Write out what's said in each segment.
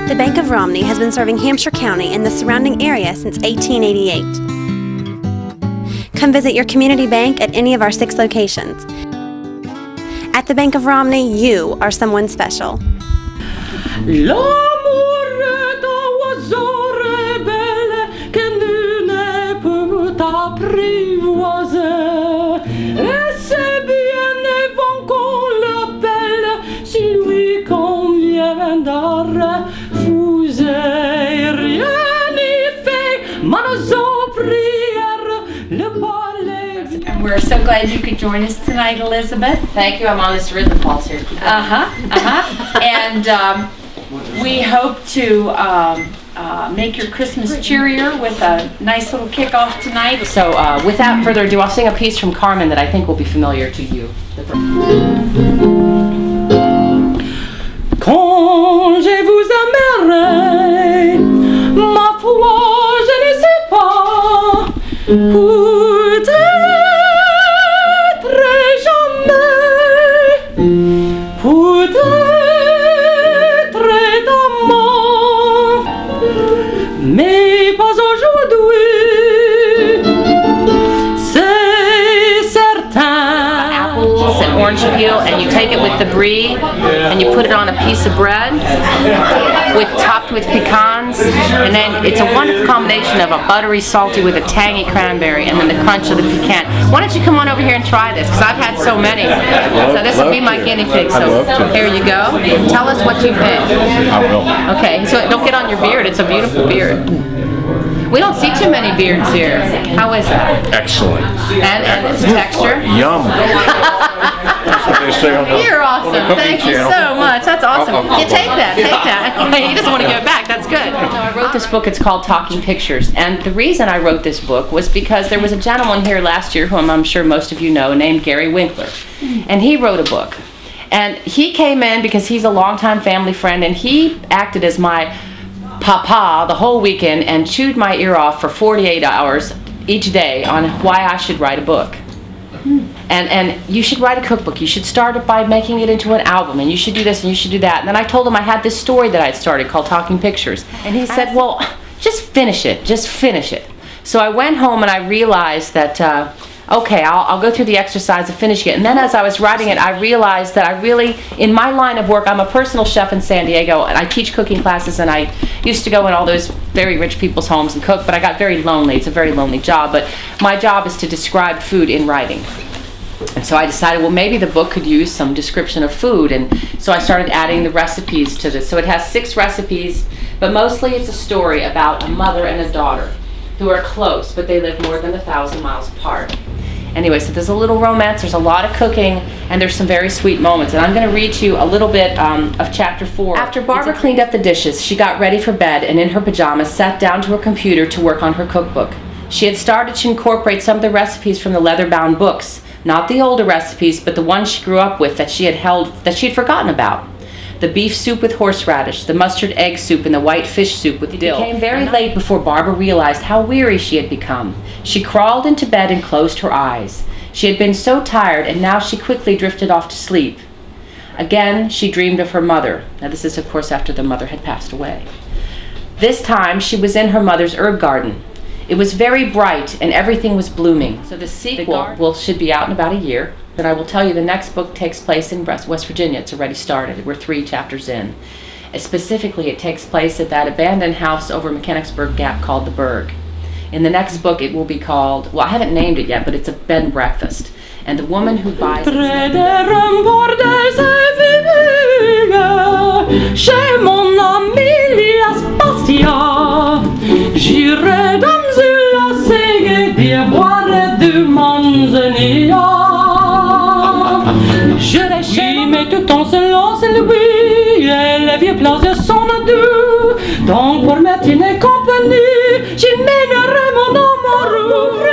The Bank of Romney has been serving Hampshire County and the surrounding area since 1888. Come visit your community bank at any of our 6 locations. At the Bank of Romney, you are someone special. L'amour est un oiseau rebelle que nul ne peut apprivoiser. Et c'est bien avant qu'on l'appelle, si lui convient d'arrefuser. Rien n'y fait, manozo prière, le balai. We're so glad you could join us tonight, Elizabeth. Thank you. I'm on this rhythm pulse here. And we hope to make your Christmas cheerier with a nice little kickoff tonight. So without further ado, I'll sing a piece from Carmen that I think will be familiar to you. Quand je vous aimerai, ma foi, je ne sais pas, peut-être jamais, peut-être demain, mais pas aujourd'hui, c'est certain. Apples and orange peel, and you take it with the brie, and you put it on a piece of bread, topped with pecans, and then it's a wonderful combination of a buttery salty with a tangy cranberry, and then the crunch of the pecan. Why don't you come on over here and try this? Because I've had so many. So this will be my guinea pig. So here you go. Tell us what you think. I will. Okay, so don't get on your beard. It's a beautiful beard. We don't see too many beards here. How is that? Excellent. And its texture? Yum. That's what they say on the You're awesome. on the cooking Thank you channel. so much. That's awesome. I'll You take that. He doesn't want to give it back. That's good. I wrote this book. It's called Talking Pictures. And the reason I wrote this book was because there was a gentleman here last year, whom I'm sure most of you know, named Gary Winkler. And he wrote a book. And he came in because he's a longtime family friend, and he acted as my papa the whole weekend and chewed my ear off for 48 hours each day on why I should write a book. And you should write a cookbook. You should start it by making it into an album, and you should do this and you should do that. And then I told him I had this story that I'd started called Talking Pictures. And he said, well, just finish it. Just finish it. So I went home and I realized that, okay, I'll go through the exercise of finishing it. And then as I was writing it, I realized that I really, in my line of work, I'm a personal chef in San Diego, and I teach cooking classes, and I used to go in all those very rich people's homes and cook, but I got very lonely. It's a very lonely job, but my job is to describe food in writing. And so I decided, well, maybe the book could use some description of food, and so I started adding the recipes to this. So it has 6 recipes, but mostly it's a story about a mother and a daughter who are close, but they live more than 1,000 miles apart. Anyway, so there's a little romance, there's a lot of cooking, and there's some very sweet moments. And I'm going to read to you a little bit of chapter 4. After Barbara cleaned up the dishes, she got ready for bed and in her pajamas sat down to her computer to work on her cookbook. She had started to incorporate some of the recipes from the leather-bound books, not the older recipes, but the ones she grew up with that she had forgotten about. The beef soup with horseradish, the mustard egg soup, and the white fish soup with dill. It became very late before Barbara realized how weary she had become. She crawled into bed and closed her eyes. She had been so tired, and now she quickly drifted off to sleep. Again, she dreamed of her mother. Now this is, of course, after the mother had passed away. This time, she was in her mother's herb garden. It was very bright, and everything was blooming. So the sequel should be out in about a year. But I will tell you the next book takes place in West Virginia. It's already started. We're 3 chapters in. Specifically, it takes place at that abandoned house over Mechanicsburg Gap called the Berg. In the next book, it will be called, well, I haven't named it yet, but it's a bed and breakfast. And the woman who buys it. Chez mon ami Lilas Bastia, j'irai dans la seigne de boire du manzanilla. Je l'ai mais tout en silence lui, et les vieux plaisirs sont doux. Donc pour me tenir compagnie, j'y mènerai mon amour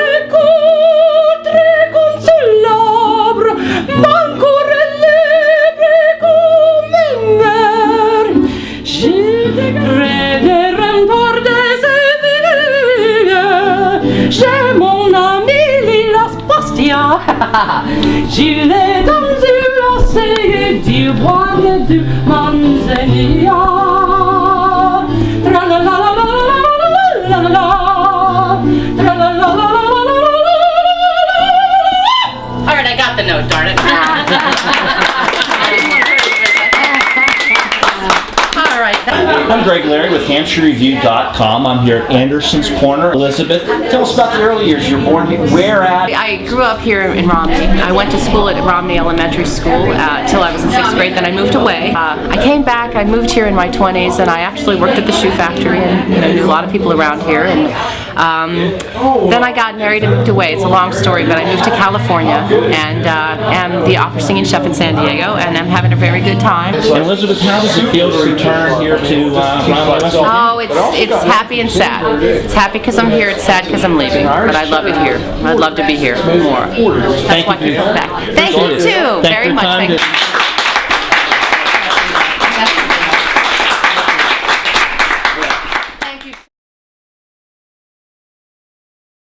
très consolable, mon corps est libre comme une mer. J'y près des remparts des éveillés, j'ai mon ami Lilas Bastia. J'y l'ai dans l'océan du bois du manzanilla. I'm Greg Larry with HampshireReview.com. I'm here at Anderson's Corner. Elizabeth, tell us about the early years. You were born here. Where at? I grew up here in Romney. I went to school at Romney Elementary School till I was in 6th grade. Then I moved away. I came back. I moved here in my 20s, and I actually worked at the shoe factory and knew a lot of people around here. And then I got married and moved away. It's a long story, but I moved to California and am the opera singing chef in San Diego, and I'm having a very good time. And Elizabeth, how does it feel to return here to Romney, West Virginia? Oh, it's happy and sad. It's happy because I'm here. It's sad because I'm leaving. But I love it here. I'd love to be here more. That's why I keep coming back. Thank you too, very much. Thank you.